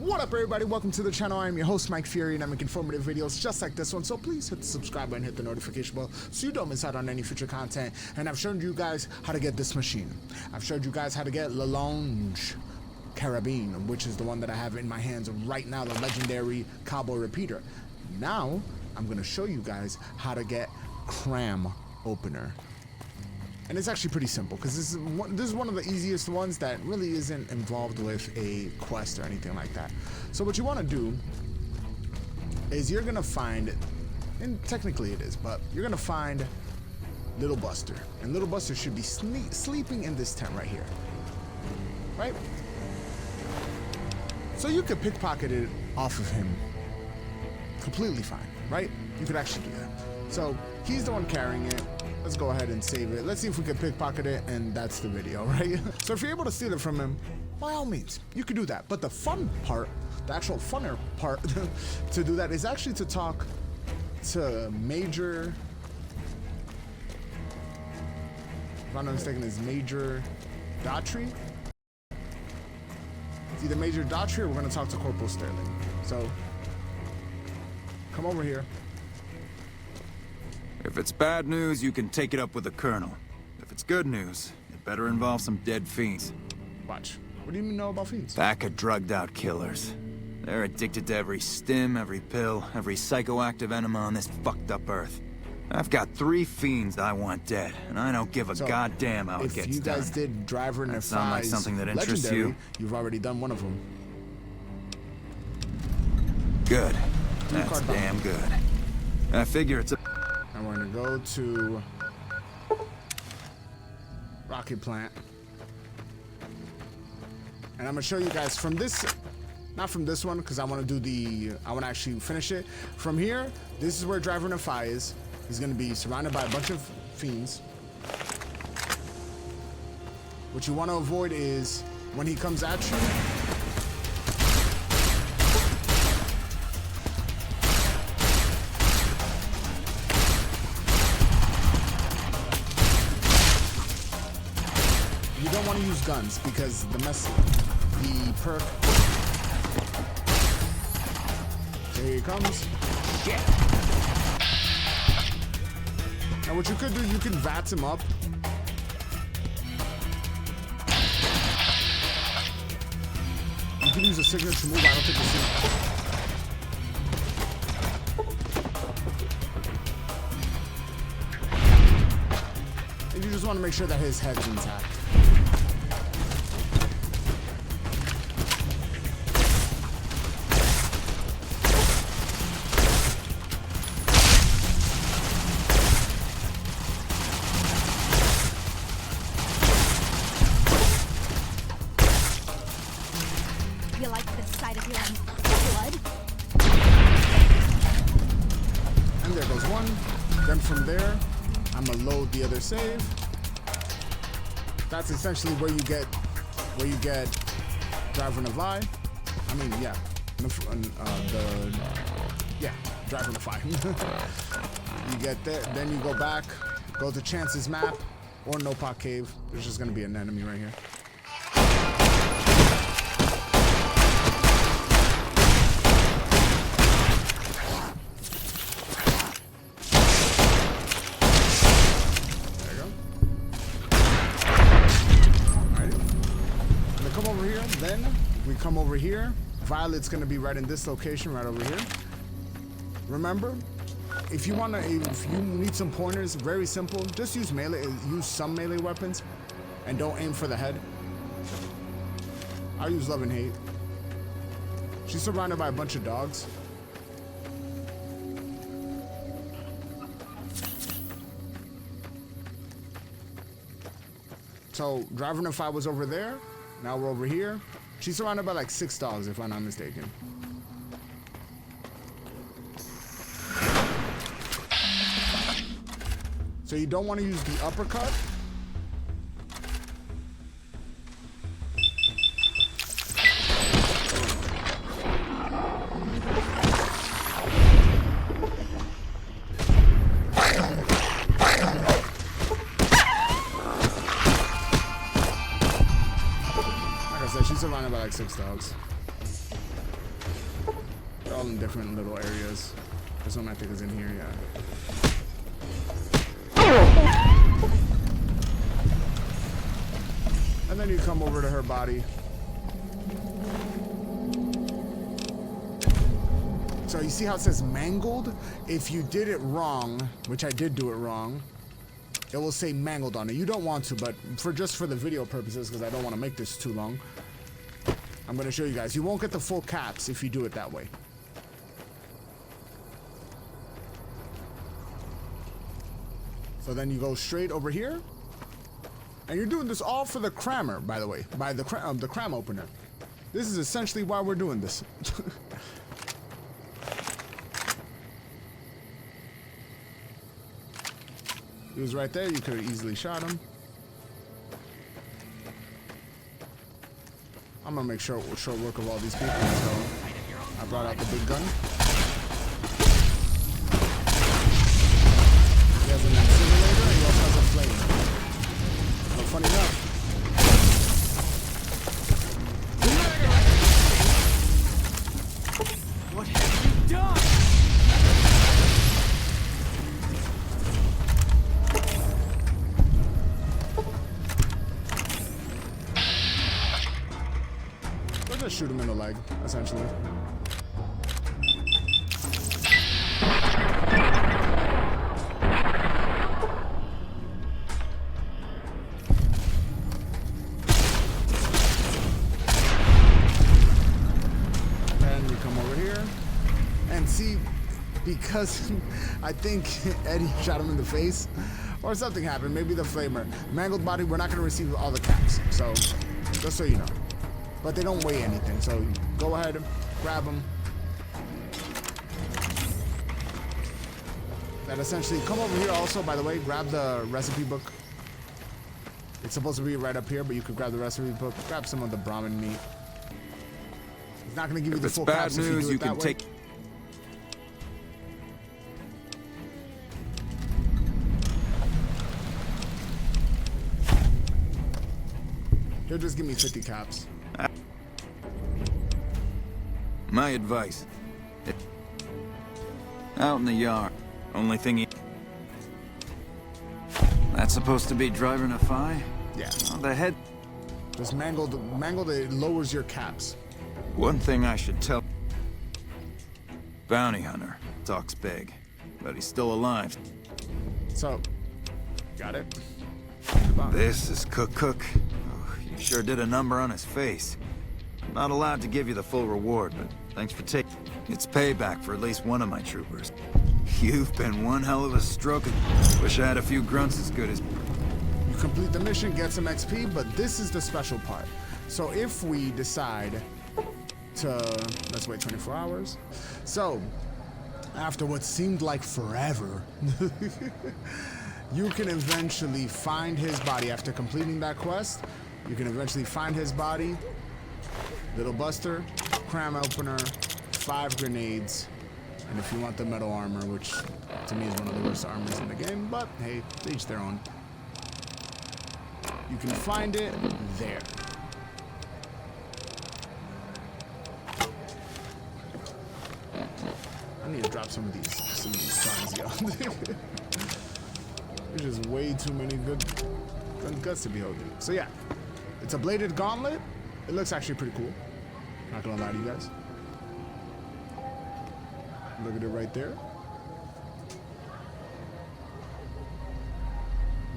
What up, everybody? Welcome to the channel. I am your host, Mike Fury, and I make informative videos just like this one. So please hit the subscribe button, hit the notification bell so you don't miss out on any future content. And I've shown you guys how to get this machine. I've showed you guys how to get Lalonge Carabine, which is the one that I have in my hands right now, the legendary Cowboy Repeater. Now, I'm going to show you guys how to get Cram Opener. And it's actually pretty simple because this is one of the easiest ones that really isn't involved with a quest or anything like that. So what you want to do is you're going to find, and technically it is, but you're going to find Little Buster. And Little Buster should be sleeping in this tent right here. Right? So you could pickpocket it off of him completely fine, right? You could actually do that. So he's the one carrying it. Let's go ahead and save it. Let's see if we can pickpocket it, and that's the video, right? So if you're able to steal it from him, by all means, you could do that. But the fun part, the actual funner part to do that is actually to talk to Major, if I'm not mistaken, is Major Daughtry. It's either Major Daughtry or we're gonna talk to Corporal Sterling. So come over here. If it's bad news, you can take it up with the Colonel. If it's good news, it better involve some dead fiends. Watch. What do you know about fiends? Pack of drugged-out killers. They're addicted to every stim, every pill, every psychoactive enema on this fucked-up earth. I've got 3 fiends I want dead, and I don't give a goddamn how it gets done. If you guys did Driver and sound like something that interests you? You've already done one of them. Good. That's damn good. I figure it's a... And we're gonna go to Rocket Plant, and I'm gonna show you guys from this, not from this one, because I want to actually finish it. From here, this is where Driver Nefai is. He's gonna be surrounded by a bunch of fiends. What you want to avoid is when he comes at you, you don't want to use guns because the perk. Here he comes. Shit. Now what you could do, you can VAT him up. You can use a signature move. I don't think it's and you just want to make sure that his head's intact. You like the sight of your own blood? And there goes one. Then from there, I'm gonna load the other save. That's essentially where you get Driver Nefai. I mean, yeah, Driver Nefai. You get there, then you go back, go to Chance's map or Nopak Cave. There's just gonna be an enemy right here. Then we come over here. Violet's gonna be right in this location, right over here. Remember, if you need some pointers, very simple. Just use some melee weapons, and don't aim for the head. I'll use Love and Hate. She's surrounded by a bunch of dogs. So Driver Nefai was over there. Now we're over here. She's surrounded by like 6 dogs, if I'm not mistaken. So you don't want to use the uppercut. She's surrounded by like 6 dogs. all in different little areas. This one I think is in here, yeah. And then you come over to her body. So you see how it says mangled? If you did it wrong, which I did do it wrong, it will say mangled on it. You don't want to, but just for the video purposes, because I don't want to make this too long, I'm going to show you guys. You won't get the full caps if you do it that way. So then you go straight over here. And you're doing this all for the crammer, by the way, by the cram opener. This is essentially why we're doing this. He was right there. You could have easily shot him. I'm gonna make short work of all these people. So I brought out the big gun. He has an incinerator and he also has a flame. But funny enough, What have you done? we'll just shoot him in the leg, essentially. Because I think Eddie shot him in the face or something happened, maybe the flamer. Mangled body, we're not going to receive all the caps, so just so you know. But they don't weigh anything, so go ahead and grab them. That essentially, come over here also, by the way, grab the recipe book. It's supposed to be right up here, but you could grab the recipe book, grab some of the Brahmin meat. It's not going to give you the full caps if you do it that way. He'll just give me 50 caps. My advice. Out in the yard. Only thing That's supposed to be driving a Phi? Yeah. Oh, the head. Just mangled, it lowers your caps. One thing I should tell. Bounty hunter. Talks big. But he's still alive. So, got it. This is Cook. You sure did a number on his face. Not allowed to give you the full reward, but thanks for taking. It's payback for at least one of my troopers. You've been one hell of a stroke. Wish I had a few grunts as good as. You complete the mission, get some XP, but this is the special part. So if we decide to, let's wait 24 hours. So, after what seemed like forever, you can eventually find his body after completing that quest. You can eventually find his body, little buster, cram opener, 5 grenades, and if you want the metal armor, which to me is one of the worst armors in the game, but hey, to each their own. You can find it there. I need to drop some of these guns, yo. There's just way too many good guts to be holding. So yeah. It's a bladed gauntlet. It looks actually pretty cool. Not gonna lie to you guys. Look at it right there.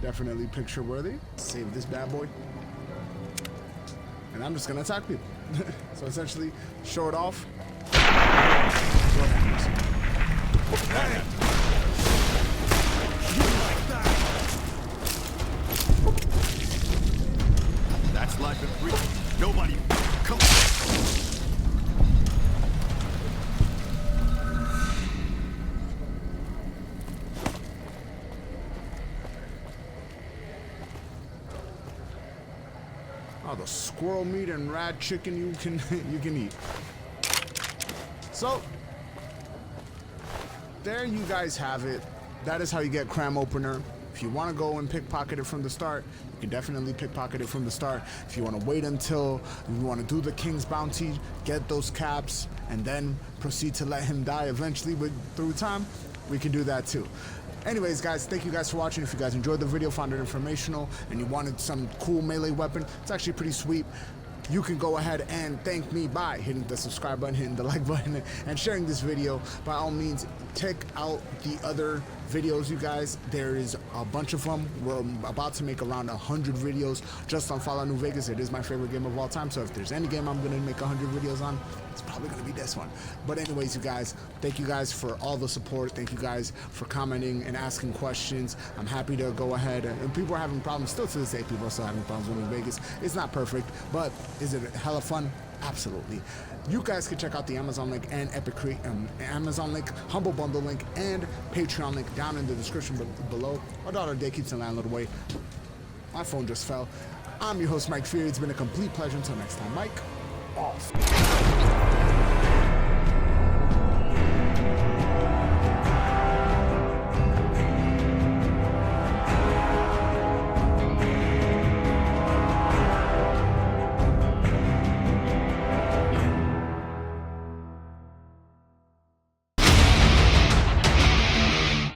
Definitely picture worthy. Save this bad boy. And I'm just gonna attack people. So essentially, show it off. Hey! That's life in free. Nobody. Come on. Oh, the squirrel meat and rat chicken you can eat. So there you guys have it. That is how you get Cram Opener. If If you want to go and pickpocket it from the start, you can definitely pickpocket it from the start. If you want to wait until you want to do the King's Bounty, get those caps, and then proceed to let him die eventually, but through time, we can do that too. Anyways, guys, thank you guys for watching. If you guys enjoyed the video, found it informational, and you wanted some cool melee weapon, it's actually pretty sweet. You can go ahead and thank me by hitting the subscribe button, hitting the like button, and sharing this video. By all means, check out the other videos, you guys. There is a bunch of them. We're about to make around 100 videos just on Fallout New Vegas. It is my favorite game of all time, so if there's any game I'm going to make 100 videos on, it's probably going to be this one. But anyways, you guys, thank you guys for all the support. Thank you guys for commenting and asking questions. I'm happy to go ahead, and people are having problems. Still to this day, people are still having problems with New Vegas. It's not perfect, but is it hella fun? Absolutely. You guys can check out the Amazon link and Amazon link, Humble Bundle link, and Patreon link down in the description below. Our daughter day keeps the landlord away. My phone just fell. I'm your host, Mike Fury. It's been a complete pleasure. Until next time, Mike, off.